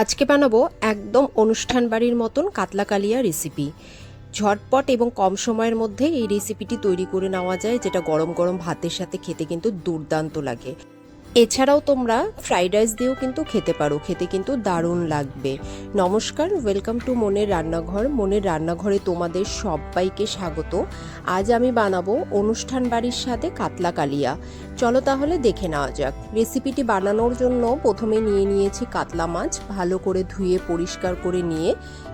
আজকে বানাবো একদম অনুষ্ঠান বাড়ির মতন কাতলা কালিয়া রেসিপি। ঝটপট এবং কম সময়ের মধ্যে এই রেসিপিটি তৈরি করে নেওয়া যায়, যেটা গরম গরম ভাতের সাথে খেতে কিন্তু দুর্দান্ত লাগে। এছাড়াও তোমরা ফ্রাইড রাইস দিয়েও কিন্তু খেতে পারো, খেতে কিন্তু দারুণ লাগবে। নমস্কার, ওয়েলকাম টু মনের রান্নাঘর। মনের রান্নাঘরে তোমাদের সবাইকে স্বাগত। আজ আমি বানাবো অনুষ্ঠান বাড়ির সাথে কাতলা কালিয়া। চলো তাহলে দেখে নেওয়া যাক। রেসিপিটি বানানোর জন্য প্রথমে নিয়ে নিয়েছি কাতলা মাছ, ভালো করে ধুয়ে পরিষ্কার করে নিয়ে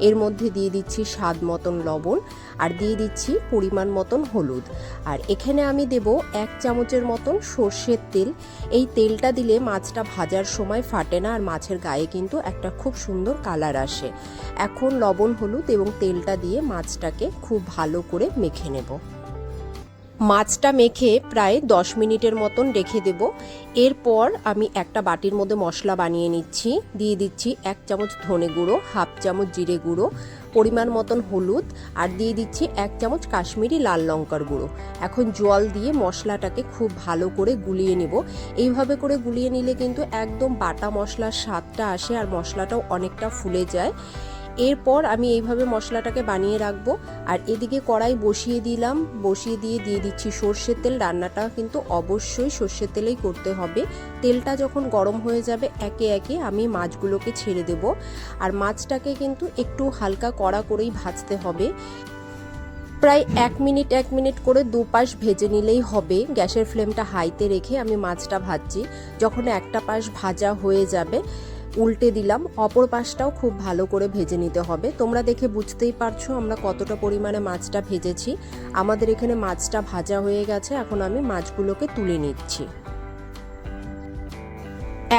এর মধ্যে দিয়ে দিচ্ছি স্বাদ মতন লবণ আর দিয়ে দিচ্ছি পরিমাণ মতন হলুদ। আর এখানে আমি দেব 1 চামচের মতন সর্ষের তেল। এই তেলটা দিলে মাছটা ভাজার সময় ফাটে না আর মাছের গায়ে কিন্তু একটা খুব সুন্দর কালার আসে। এখন লবণ, হলুদ এবং তেলটা দিয়ে মাছটাকে খুব ভালো করে মেখে নেব। মাছটা মেখে প্রায় 10 মিনিটের মতন রেখে দেব। এরপর আমি একটা বাটির মধ্যে মশলা বানিয়ে নিচ্ছি। দিয়ে দিচ্ছি 1 চামচ ধনে গুঁড়ো, 1/2 চামচ জিরে গুঁড়ো, পরিমাণ মতন হলুদ আর দিয়ে দিচ্ছি 1 চামচ কাশ্মীরি লাল লঙ্কার গুঁড়ো। এখন জল দিয়ে মশলাটাকে খুব ভালো করে গুলিয়ে নেব। এইভাবে করে গুলিয়ে নিলে কিন্তু একদম বাটা মশলার স্বাদটা আসে আর মশলাটাও অনেকটা ফুলে যায়। এরপর আমি এইভাবে মশলাটাকে বানিয়ে রাখবো। আর এদিকে কড়াই বসিয়ে দিলাম, বসিয়ে দিয়ে দিচ্ছি সর্ষের তেল। রান্নাটা কিন্তু অবশ্যই সর্ষের তেলেই করতে হবে। তেলটা যখন গরম হয়ে যাবে একে একে আমি মাছগুলোকে ছেড়ে দেব। আর মাছটাকে কিন্তু একটু হালকা কড়া করেই ভাজতে হবে। প্রায় 1 মিনিট করে দুপাশ ভেজে নিলেই হবে। গ্যাসের ফ্লেমটা হাইতে রেখে আমি মাছটা ভাজছি। যখন একটা পাশ ভাজা হয়ে যাবে উল্টে দিলাম, অপর পাশটাও খুব ভালো করে ভেজে নিতে হবে। তোমরা দেখে বুঝতেই পারছো আমরা কতটা পরিমাণে মাছটা ভেজেছি। আমাদের এখানে মাছটা ভাজা হয়ে গেছে। এখন আমি মাছগুলোকে তুলে নিচ্ছি।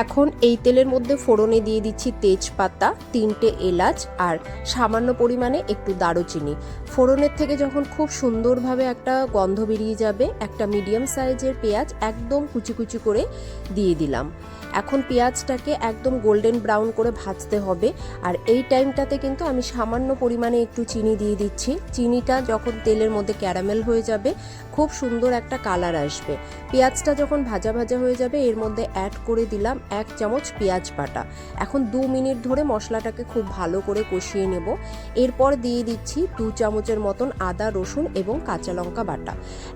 এখন এই তেলের মধ্যে ফোড়নে দিয়ে দিচ্ছি তেজপাতা, 3টে এলাচ আর সামান্য পরিমাণে একটু দারুচিনি। ফোড়নের থেকে যখন খুব সুন্দরভাবে একটা গন্ধ বেরিয়ে যাবে, একটা মিডিয়াম সাইজের পেঁয়াজ একদম কুচি কুচি করে দিয়ে দিলাম। এখন পেঁয়াজটাকে একদম গোল্ডেন ব্রাউন করে ভাজতে হবে। আর এই টাইমটাতে কিন্তু আমি সামান্য পরিমাণে একটু চিনি দিয়ে দিচ্ছি। চিনিটা যখন তেলের মধ্যে ক্যারামেল হয়ে যাবে খুব সুন্দর একটা কালার আসবে। পেঁয়াজটা যখন ভাজা ভাজা হয়ে যাবে এর মধ্যে অ্যাড করে দিলাম 1 চামচ পেঁয়াজ বাটা। এখন 2 মিনিট ধরে মশলাটাকে খুব ভালো করে কষিয়ে নেব। এরপর দিয়ে দিচ্ছি 2 চামচের মতন আদা, রসুন এবং কাঁচা লঙ্কা বাটা।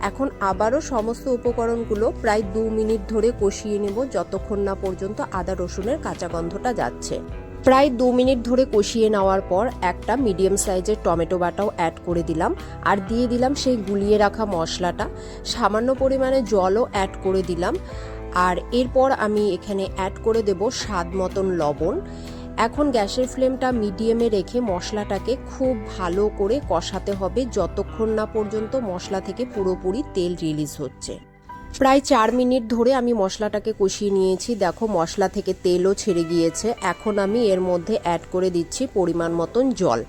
এখন আবারও সমস্ত উপকরণগুলো প্রায় 2 মিনিট ধরে কষিয়ে নেব, যতক্ষণ না পর্যন্ত আদা রসুনের কাঁচা গন্ধটা যাচ্ছে। প্রায় 2 মিনিট ধরে কষিয়ে নেওয়ার পর একটা মিডিয়াম সাইজের টমেটো বাটাও অ্যাড করে দিলাম আর দিয়ে দিলাম সেই গুলিয়ে রাখা মশলাটা। সামান্য পরিমাণে জলও অ্যাড করে দিলাম। আর এরপর আমি এখানে অ্যাড করে দেব স্বাদ মতন লবণ। এখন গ্যাসের ফ্লেমটা মিডিয়ামে রেখে মশলাটাকে খুব ভালো করে কষাতে হবে, যতক্ষণ না পর্যন্ত মশলা থেকে পুরোপুরি তেল রিলিজ হচ্ছে। প্রায় 4 মিনিট ধরে আমি মশলাটাকে কষিয়ে নিয়েছি। দেখো মশলা থেকে তেলও ছেড়ে গিয়েছে। এখন আমি এর মধ্যে অ্যাড করে দিচ্ছি পরিমাণ মতন জল।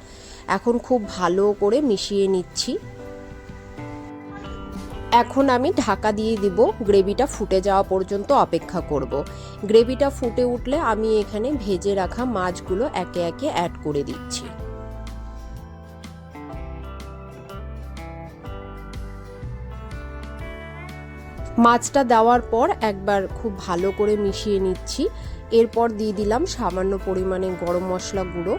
এখন খুব ভালো করে মিশিয়ে নিচ্ছি। এখন আমি ঢাকা দিয়ে দিব, গ্রেভিটা ফুটে যাওয়া পর্যন্ত অপেক্ষা করব। গ্রেভিটা ফুটে উঠলে আমি এখানে ভেজে রাখা মাছগুলো একে একে অ্যাড করে দিচ্ছি। মাছটা দেওয়ার পর একবার খুব ভালো করে মিশিয়ে নিচ্ছি। এরপর দিয়ে দিলাম সামান্য পরিমাণে গরম মশলা গুঁড়ো।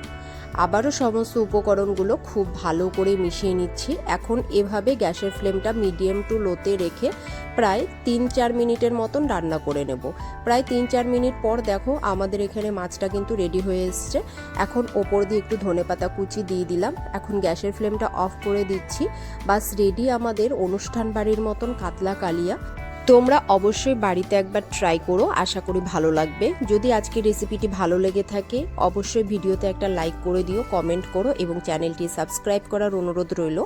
আবারও সমস্ত উপকরণগুলো খুব ভালো করে মিশিয়ে নিচ্ছি। এখন এভাবে গ্যাসের ফ্লেমটা মিডিয়াম টু লোতে রেখে প্রায় 3-4 মিনিটের মতন রান্না করে নেব। প্রায় 3-4 মিনিট পর দেখো আমাদের এখানে মাছটা কিন্তু রেডি হয়ে এসছে। এখন ওপর দিয়ে একটু ধনেপাতা কুচি দিয়ে দিলাম। এখন গ্যাসের ফ্লেমটা অফ করে দিচ্ছি। বাস রেডি আমাদের অনুষ্ঠান বাড়ির মতন কাতলা কালিয়া। তোমরা অবশ্যই বাড়িতে একবার ট্রাই করো, আশা করি ভালো লাগবে। যদি আজকের রেসিপিটি ভালো লেগে থাকে অবশ্যই ভিডিওতে একটা লাইক করে দিও, কমেন্ট করো এবং চ্যানেলটি সাবস্ক্রাইব করার অনুরোধ রইল।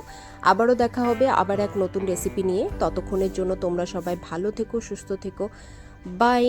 আবারও দেখা হবে আবার এক নতুন রেসিপি নিয়ে। ততক্ষণের জন্য তোমরা সবাই ভালো থেকো, সুস্থ থেকো। বাই।